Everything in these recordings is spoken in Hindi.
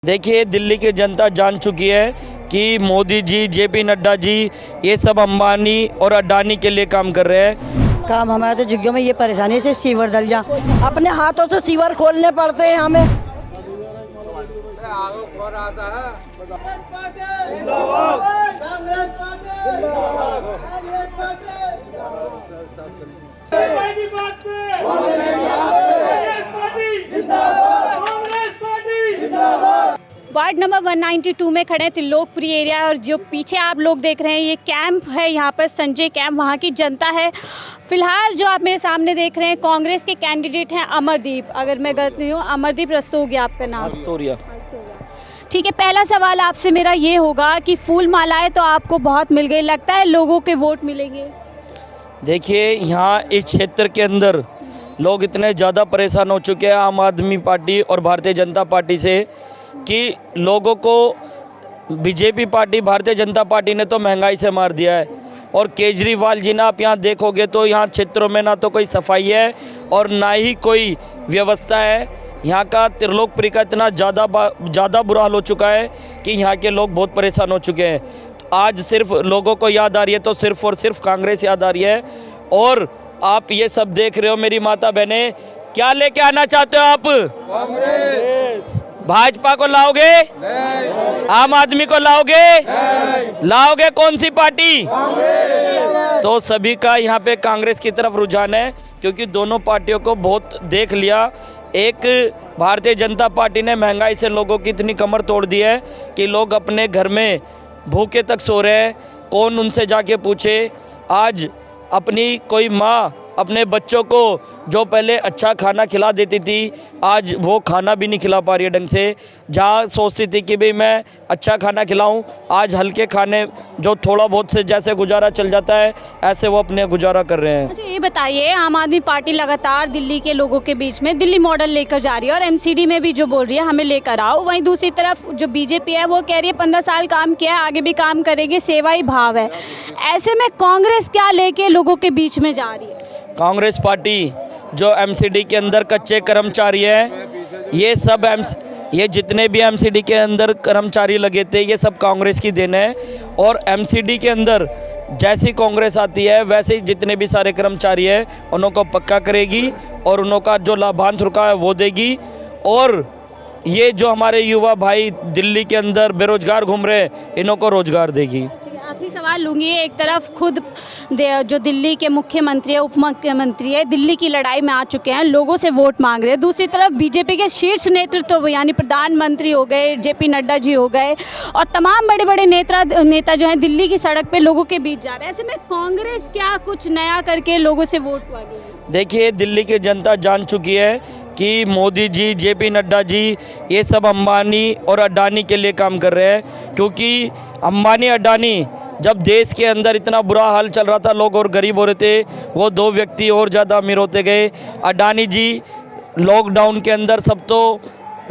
देखिए, दिल्ली की जनता जान चुकी है कि मोदी जी, जेपी नड्डा जी ये सब अंबानी और अडानी के लिए काम कर रहे हैं। काम हमारे तो झुग्गियों में ये परेशानी से सीवर डल जा, अपने हाथों से सीवर खोलने पड़ते हैं हमें। वार्ड नंबर 192 में खड़े हैं त्रिलोकपुरी एरिया, और जो पीछे आप लोग देख रहे हैं ये कैंप है, यहाँ पर संजय कैंप, वहाँ की जनता है। फिलहाल जो आप मेरे सामने देख रहे हैं कांग्रेस के कैंडिडेट हैं अमरदीप, अगर मैं गलत नहीं हूँ, अमरदीप रस्तोगी आपका नाम। रस्तोरिया। ठीक है, पहला सवाल आपसे मेरा ये होगा कि फूल मालाएं तो आपको बहुत मिल गई, लगता है लोगों के वोट मिलेंगे? देखिए, यहाँ इस क्षेत्र के अंदर लोग इतने ज़्यादा परेशान हो चुके हैं आम आदमी पार्टी और भारतीय जनता पार्टी से कि लोगों को BJP party, Bharatiya Janata party ने तो महंगाई से मार दिया है। और केजरीवाल जी ना, आप यहाँ देखोगे तो यहाँ क्षेत्रों में ना तो कोई सफाई है और ना ही कोई व्यवस्था है। यहाँ का त्रिलोकपुरी का इतना ज़्यादा बुरा हाल हो चुका है कि यहाँ के लोग बहुत परेशान हो चुके हैं। तो आज सिर्फ लोगों को याद आ रही है तो सिर्फ और सिर्फ कांग्रेस याद आ रही है। और आप ये सब देख रहे हो मेरी माता बहनें, क्या लेके आना चाहते हो आप? कांग्रेस। भाजपा को लाओगे? आम आदमी को लाओगे? लाओगे कौन सी पार्टी? तो सभी का यहाँ पे कांग्रेस की तरफ रुझान है, क्योंकि दोनों पार्टियों को बहुत देख लिया। एक भारतीय जनता पार्टी ने महंगाई से लोगों की इतनी कमर तोड़ दी है कि लोग अपने घर में भूखे तक सो रहे हैं। कौन उनसे जाके पूछे? आज अपनी कोई माँ अपने बच्चों को जो पहले अच्छा खाना खिला देती थी, आज वो खाना भी नहीं खिला पा रही है ढंग से। जहाँ सोचती थी कि भाई मैं अच्छा खाना खिलाऊं, आज हल्के खाने जो थोड़ा बहुत से जैसे गुजारा चल जाता है, ऐसे वो अपने गुजारा कर रहे हैं। अच्छा, ये बताइए, आम आदमी पार्टी लगातार दिल्ली के लोगों के बीच में दिल्ली मॉडल लेकर जा रही है और एमसीडी में भी जो बोल रही है हमें लेकर आओ, वहीं दूसरी तरफ जो बीजेपी है वो कह रही है 15 साल काम किया है, आगे भी काम करेगी, सेवा ही भाव है। ऐसे में कांग्रेस क्या लेके लोगों के बीच में जा रही है? कांग्रेस पार्टी जो एमसीडी के अंदर कच्चे कर्मचारी हैं, ये जितने भी एमसीडी के अंदर कर्मचारी लगे थे, ये सब कांग्रेस की देन है। और एमसीडी के अंदर जैसी कांग्रेस आती है वैसे ही जितने भी सारे कर्मचारी हैं उनको पक्का करेगी और उनका जो लाभांश रुका है वो देगी। और ये जो हमारे युवा भाई दिल्ली के अंदर बेरोजगार घूम रहे हैं, इनको रोजगार देगी। आखिरी सवाल लूँगी, एक तरफ खुद जो दिल्ली के मुख्यमंत्री है, उप मुख्यमंत्री है, दिल्ली की लड़ाई में आ चुके हैं, लोगों से वोट मांग रहे हैं। दूसरी तरफ बीजेपी के शीर्ष नेतृत्व यानी प्रधानमंत्री हो गए, जेपी नड्डा जी हो गए, और तमाम बड़े बड़े नेता जो हैं दिल्ली की सड़क पे लोगों के बीच जा रहे हैं। ऐसे में कांग्रेस क्या कुछ नया करके लोगों से वोट मांगेगी? देखिए, दिल्ली की जनता जान चुकी है कि मोदी जी, जेपी नड्डा जी ये सब अंबानी और अडानी के लिए काम कर रहे हैं। क्योंकि अंबानी अडानी जब देश के अंदर इतना बुरा हाल चल रहा था, लोग और गरीब हो रहे थे, वो दो व्यक्ति और ज़्यादा अमीर होते गए। अडानी जी लॉकडाउन के अंदर सब तो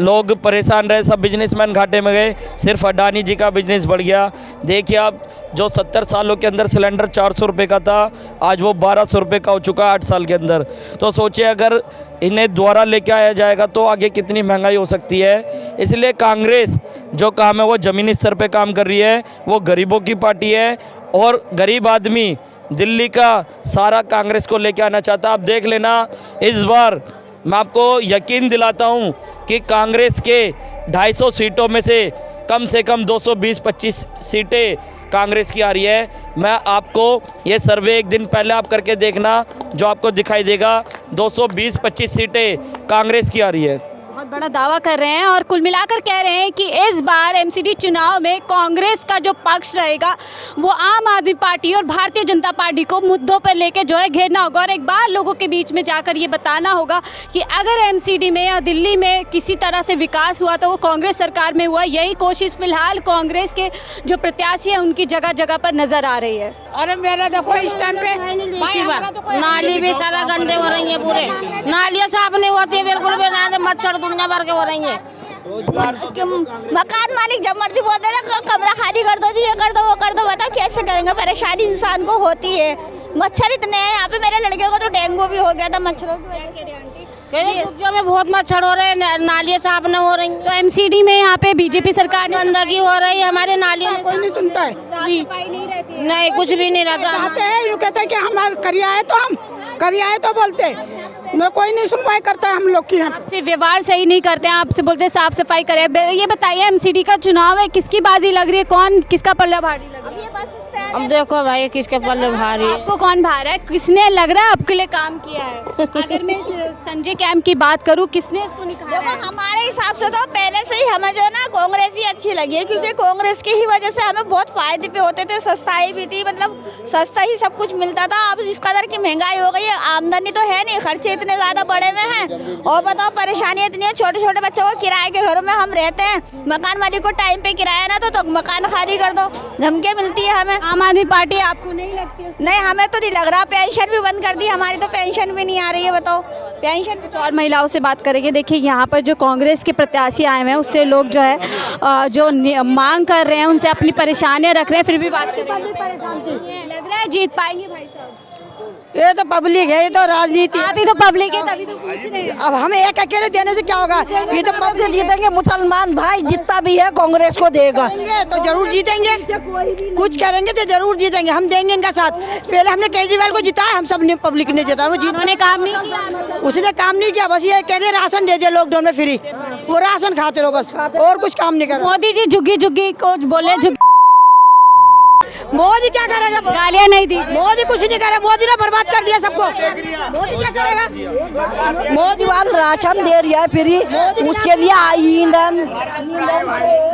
लोग परेशान रहे, सब बिजनेसमैन घाटे में गए, सिर्फ अडानी जी का बिजनेस बढ़ गया। देखिए आप, जो 70 सालों के अंदर सिलेंडर 400 रुपये का था, आज वो 1200 रुपये का हो चुका 8 साल के अंदर। तो सोचिए अगर इन्हें दोबारा लेके आया जाएगा तो आगे कितनी महंगाई हो सकती है। इसलिए कांग्रेस जो काम है वो ज़मीनी स्तर पे काम कर रही है, वो गरीबों की पार्टी है और गरीब आदमी दिल्ली का सारा कांग्रेस को लेके आना चाहता है। आप देख लेना, इस बार मैं आपको यकीन दिलाता हूं कि कांग्रेस के 250 सीटों में से कम 220-25 सीटें कांग्रेस की आ रही है। मैं आपको ये सर्वे एक दिन पहले आप करके देखना, जो आपको दिखाई देगा 220-25 सीटें कांग्रेस की आ रही है। बहुत बड़ा दावा कर रहे हैं और कुल मिलाकर कह रहे हैं कि इस बार एमसीडी चुनाव में कांग्रेस का जो पक्ष रहेगा वो आम आदमी पार्टी और भारतीय जनता पार्टी को मुद्दों पर लेकर जो है घेरना होगा, और एक बार लोगों के बीच में जाकर ये बताना होगा कि अगर एमसीडी में या दिल्ली में किसी तरह से विकास हुआ तो वो कांग्रेस सरकार में हुआ। यही कोशिश फिलहाल कांग्रेस के जो प्रत्याशी है उनकी जगह जगह पर नजर आ रही है। अरे मेरा देखो इस टाइम पे नाली भी सारा गंदे हो रही है, पूरे नालियाँ साफ नहीं होती बिल्कुल भी, ना मच्छर दुनिया भर के हो रही है। मकान मालिक जब मर्जी बोलते हैं कमरा खाली कर दो जी, ये कर दो वो कर दो, बताओ कैसे करेंगे? परेशानी इंसान को होती है, मच्छर इतने हैं यहाँ पे। मेरे लड़के को तो डेंगू भी हो गया था मच्छरों की वजह से। जो में बहुत मच्छर हो रहे हैं, नालियाँ साफ न हो रही। तो एमसीडी में यहाँ पे बीजेपी सरकार ने गंदगी हो रही है, हमारे नालियों में कोई नहीं सुनता है। सफाई नहीं रहती है। नहीं, कुछ भी नहीं रहता। चाहते हैं यूँ कहते हैं कि हमारे करिया है तो हम करिया है तो बोलते हैं। कोई नहीं सुनवाई करता है हम लोग की। हम आपसे व्यवहार सही नहीं करते हैं, आपसे बोलते हैं साफ सफाई करें। ये बताइए एमसीडी का चुनाव है, किसकी बाजी लग रही है, कौन किसका पल्ला भारी लग रहा है? अब देखो भाई किसके पल्ले भारी है। आपको कौन भारा है, किसने लग रहा है आपके लिए काम किया है? अगर मैं संजय कैंप की बात करूं, किसने इसको निकाला देखो है? हमारे हिसाब से तो पहले से ही हमें जो है ना कांग्रेस ही अच्छी लगी है, क्योंकि कांग्रेस की ही वजह से हमें बहुत फायदे पे होते थे, सस्ताई भी थी, मतलब सस्ता ही सब कुछ मिलता था। अब इस कदर की महंगाई हो गई है, आमदनी तो है नहीं, खर्चे इतने ज्यादा बढ़े हुए हैं, और बताओ परेशानी इतनी है। छोटे छोटे बच्चों को किराए के घरों में हम रहते हैं, मकान मालिक को टाइम पे किराया ना तो मकान खाली कर दो, धमकी मिलती है हमें। आम आदमी पार्टी आपको नहीं लगती है? नहीं, हमें तो नहीं लग रहा। पेंशन भी बंद कर दी हमारी, तो पेंशन भी नहीं आ रही है, बताओ पेंशन भी। और महिलाओं से बात करेंगे। देखिए यहाँ पर जो कांग्रेस के प्रत्याशी आए हुए हैं, उससे लोग जो है मांग कर रहे हैं, उनसे अपनी परेशानियां रख रहे हैं, फिर भी बात कर रहे हैं। लग रहा है जीत पाएंगे भाई साहब? ये तो पब्लिक है, ये तो राजनीति है। आप ही तो पब्लिक है, तभी तो पूछ रहे हैं। अब हमें एक अकेले देने से क्या होगा? ये तो पब्लिक जीतेंगे, मुसलमान भाई जितना भी है कांग्रेस को देगा तो जरूर जीतेंगे। कुछ करेंगे तो जरूर जीतेंगे, हम देंगे इनका साथ। पहले हमने केजरीवाल को जिताया, हम सब ने पब्लिक ने जिताया, वो उन्होंने काम नहीं किया। उसने काम नहीं किया, बस ये कह रहे राशन दे दिया लॉकडाउन में फ्री, वो राशन खाते रहो बस, और कुछ काम नहीं कर। मोदी जी झुग्गी झुग्गी को बोले, मोदी क्या करेगा? गालियां नहीं दी। मोदी कुछ नहीं करे, मोदी ने बर्बाद कर दिया सबको। मोदी क्या करेगा? मोदी वाला राशन दे रहा है फ्री, उसके लिए ईंधन।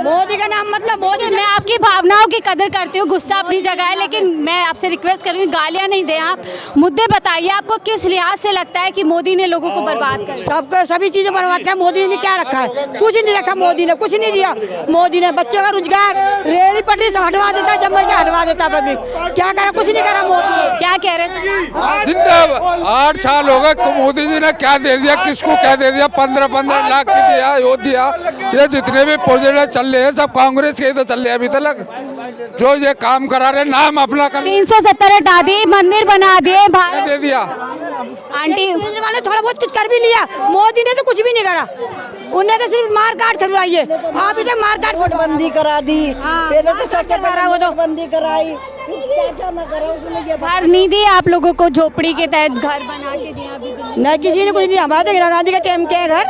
मोदी का नाम मतलब मोदी। मैं आपकी भावनाओं की कदर करती हूँ, गुस्सा अपनी जगह है, लेकिन मैं आपसे रिक्वेस्ट करूँगी गालियाँ नहीं दें आप। मुद्दे बताइए, आपको किस लिहाज से लगता है कि मोदी ने लोगों को बर्बाद कर दिया? सबको सभी चीजें बर्बाद किया। मोदी ने क्या रखा है? कुछ नहीं रखा, मोदी ने कुछ नहीं दिया। मोदी ने बच्चों का रोजगार, रेहड़ी पटरी सब हटवा देता, जम्मू के हटवा देता। पब्लिक क्या करा? कुछ नहीं करा मोदी। क्या कह रहे हैं? जिंदाबाद। 8 साल हो गए, मोदी जी ने क्या दे दिया, किसको क्या दे दिया? 15-15 लाख की दिया, यो दिया। ये जितने भी प्रोजेक्ट चल रहे हैं सब कांग्रेस के ही तो चल रहे हैं अभी तक। जो ये काम करा रहे, नाम अपना 370 हटा दिए, मंदिर बना दिए, भारत दे दिया। आंटी वाले थोड़ा बहुत कुछ कर भी लिया, मोदी ने तो कुछ भी नहीं करा। उन्हें तो सिर्फ मार काट करवाई है। आप इधर मार काट फोटबंदी करा दी, पहले तो सच करा, वो तो बंदी कराई, घर नहीं दिए आप लोगों को, झोपड़ी के तहत घर बना के दिया अभी दिल्ली। नहीं किसी ने कुछ नहीं। हमारे तो इंदिरा गांधी के टाइम के घर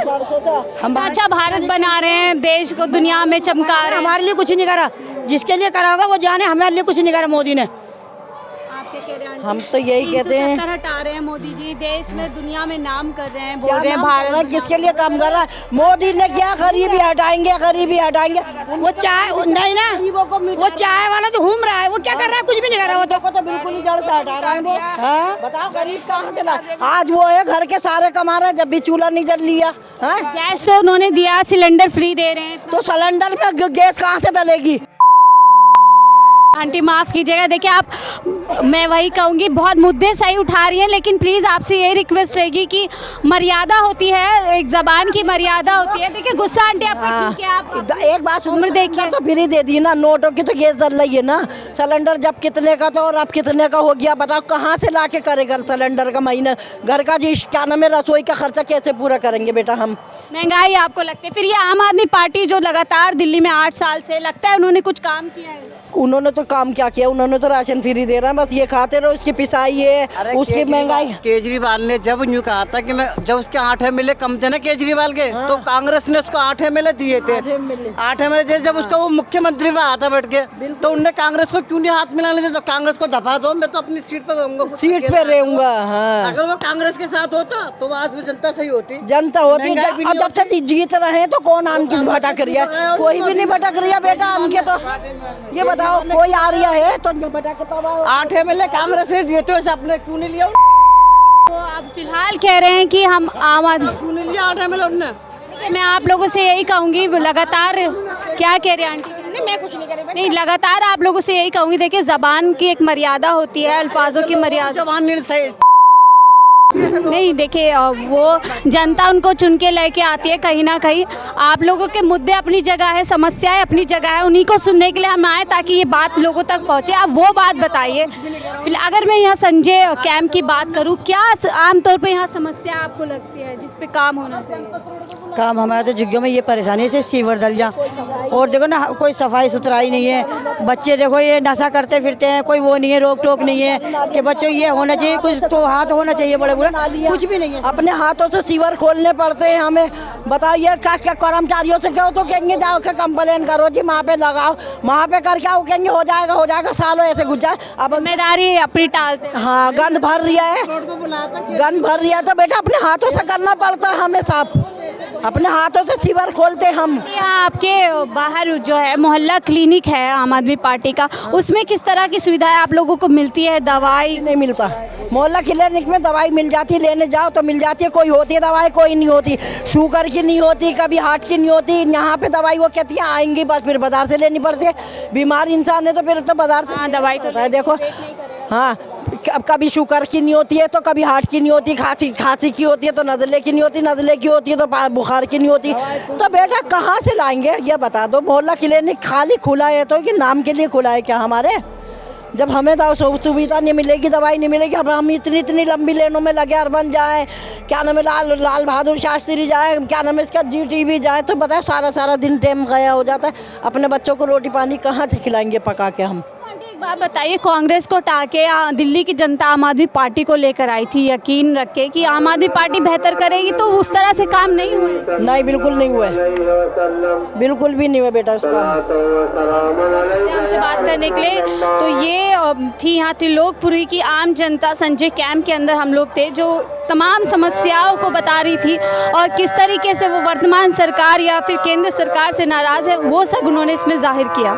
हम अच्छा भारत बना रहे हैं, देश को दुनिया में चमका रहे हैं। हमारे लिए कुछ नहीं करा, जिसके लिए करा होगा वो जाने, हमारे लिए कुछ नहीं करा मोदी ने। आपके कह रहे हैं हम तो यही कहते हैं, 370 हटा रहे हैं मोदी जी, देश में दुनिया में नाम कर रहे हैं, बोल रहे हैं भारत किसके लिए काम कर रहा है? मोदी ने क्या गरीबी हटाएंगे, गरीबी हटाएंगे। वो चाय नहीं ना, वो चाय वाला तो घूम रहा है, वो क्या कर रहा है? कुछ भी नहीं कर रहा। वो तो बिल्कुल ही जड़ से हटा रहा है वो। बताओ गरीब कहाँ से ला? आज वो है घर के सारे कमा रहे हैं, जब भी चूल्हा नहीं जल लिया। गैस तो उन्होंने दिया, सिलेंडर फ्री दे रहे हैं, तो सिलेंडर में गैस कहाँ से डलेगी? आंटी माफ़ कीजिएगा, देखिए आप, मैं वही कहूँगी, बहुत मुद्दे सही उठा रही हैं, लेकिन प्लीज़ आपसे यही रिक्वेस्ट रहेगी कि मर्यादा होती है, एक ज़बान की मर्यादा होती है। देखिए गुस्सा आंटी आपका ठीक है, आप एक बात उम्र देखिए तो फ्री दे दी ना, नोटों की तो गैस जल रही है ना। सिलेंडर जब कितने का था और अब कितने का हो गया, बताओ कहाँ से ला के करेगा सिलेंडर का महीना? घर का जी क्या नाम है, रसोई का खर्चा कैसे पूरा करेंगे बेटा हम? महंगाई आपको लगती है? फिर ये आम आदमी पार्टी जो लगातार दिल्ली में 8 साल से, लगता है उन्होंने कुछ काम किया है? उन्होंने तो काम क्या किया? उन्होंने तो राशन फ्री दे रहा है, बस ये खाते रहो, उसकी पिसाई है, उसकी महंगाई। केजरीवाल ने जब यूँ कहा था कि मैं, जब उसके 8 MLA कम थे ना केजरीवाल के, तो कांग्रेस ने उसको 8 MLA दिए थे। 8 MLA दिए, जब उसका वो मुख्यमंत्री में आता बैठ के, तो उनने कांग्रेस को क्यों नहीं हाथ मिलाने दिया? तो कांग्रेस को दफा दो, मैं तो अपनी सीट पे रहूंगा, सीट पे रहूंगा। हाँ, अगर वो कांग्रेस के साथ होता तो आज भी जनता सही होती, जनता होती। अब जब से जीत रहे तो कौन आम किस भटक रही है? कोई भी नहीं भटक रही है बेटा आम के। तो ये बताओ, कोई आ रही है तो 8 MLA कांग्रेस ने दिए, तो आपने क्यों नहीं लिया? तो आप फिलहाल कह रहे हैं कि हम आम आदमी क्यों नहीं लिया 8 MLA उनने? देखिए मैं आप लोगों से यही कहूँगी, लगातार क्या कह रहे हैं आंटी? नहीं, मैं कुछ नहीं करी। नहीं, लगातार आप लोगों से यही कहूँगी, देखिए ज़बान की एक मर्यादा होती है, अल्फाजों की मर्यादा। जबान नहीं सही नहीं देखिए, वो जनता उनको चुन के लेके आती है कहीं ना कहीं। आप लोगों के मुद्दे अपनी जगह है, समस्याएं अपनी जगह है, उन्हीं को सुनने के लिए हम आए ताकि ये बात लोगों तक पहुंचे। अब वो बात बताइए, फिलहाल अगर मैं यहाँ संजय कैंप की बात करूँ, क्या आमतौर पे यहाँ समस्या आपको लगती है जिस पे काम होना चाहिए? काम हमारे तो झुग्गियों में ये परेशानी से सीवर दलिया, और देखो ना कोई सफाई सुथराई नहीं है। बच्चे देखो ये नशा करते फिरते हैं, कोई वो नहीं है, रोक टोक नहीं है कि बच्चों ये होना चाहिए, कुछ तो हाथ होना चाहिए बड़े बड़े, कुछ भी नहीं है। अपने हाथों से सीवर खोलने पड़ते हैं हमें। बताइए क्या कर्मचारियों से क्यों तो कहेंगे जाओ के कंप्लेन करो जी, वहाँ पे लगाओ, वहाँ पे करके आओ, कहेंगे हो जाएगा, सालों ऐसे गुजर जाए। अब जिम्मेदारी अपनी टालते हैं। हाँ, गंद भर रही है तो बेटा अपने हाथों से करना पड़ता है हमें साफ, अपने हाथों से सीवर खोलते हम। यहाँ आपके बाहर जो है मोहल्ला क्लिनिक है आम आदमी पार्टी का, उसमें किस तरह की सुविधाएं आप लोगों को मिलती है? दवाई नहीं मिलता। मोहल्ला क्लिनिक में दवाई मिल जाती है, लेने जाओ तो मिल जाती है, कोई होती है दवाई, कोई नहीं होती। शुगर की नहीं होती, कभी हार्ट की नहीं होती। यहाँ पे दवाई वो कहती है आएंगी बस, फिर बाजार से लेनी पड़ती है। बीमार इंसान है तो फिर तो बाजार से। हाँ, दवाई तो है देखो। हाँ, कभी शुगर की नहीं होती है तो कभी हार्ट की नहीं होती, खांसी की होती है तो नज़ले की नहीं होती, नज़ले की होती है तो बुखार की नहीं होती। तो बेटा कहाँ से लाएंगे ये बता दो। मोहल्ला क्लिनिक खाली खुला है तो कि नाम के लिए खुला है क्या हमारे? जब हमें सुविधा नहीं मिलेगी, दवाई नहीं मिलेगी, अब हम इतनी लंबी लाइनों में लगे अर्बन जाए, क्या नाम है लाल बहादुर शास्त्री जाए, क्या नाम है इसका GTV जाए, तो बताए सारा दिन टाइम गया हो जाता है। अपने बच्चों को रोटी पानी कहाँ से खिलाएंगे पका के हम? एक बात बताइए, कांग्रेस को हटा के दिल्ली की जनता आम आदमी पार्टी को लेकर आई थी, यकीन रख के कि आम आदमी पार्टी बेहतर करेगी, तो उस तरह से काम नहीं हुए? नहीं, बिल्कुल नहीं हुआ, बिल्कुल भी नहीं हुआ बेटा उसका। हमसे बात करने के लिए तो ये थी यहाँ त्रिलोकपुरी की आम जनता। संजय कैंप के अंदर हम लोग थे जो तमाम समस्याओं को बता रही थी और किस तरीके से वो वर्तमान सरकार या फिर केंद्र सरकार से नाराज़ है, वो सब उन्होंने इसमें जाहिर किया।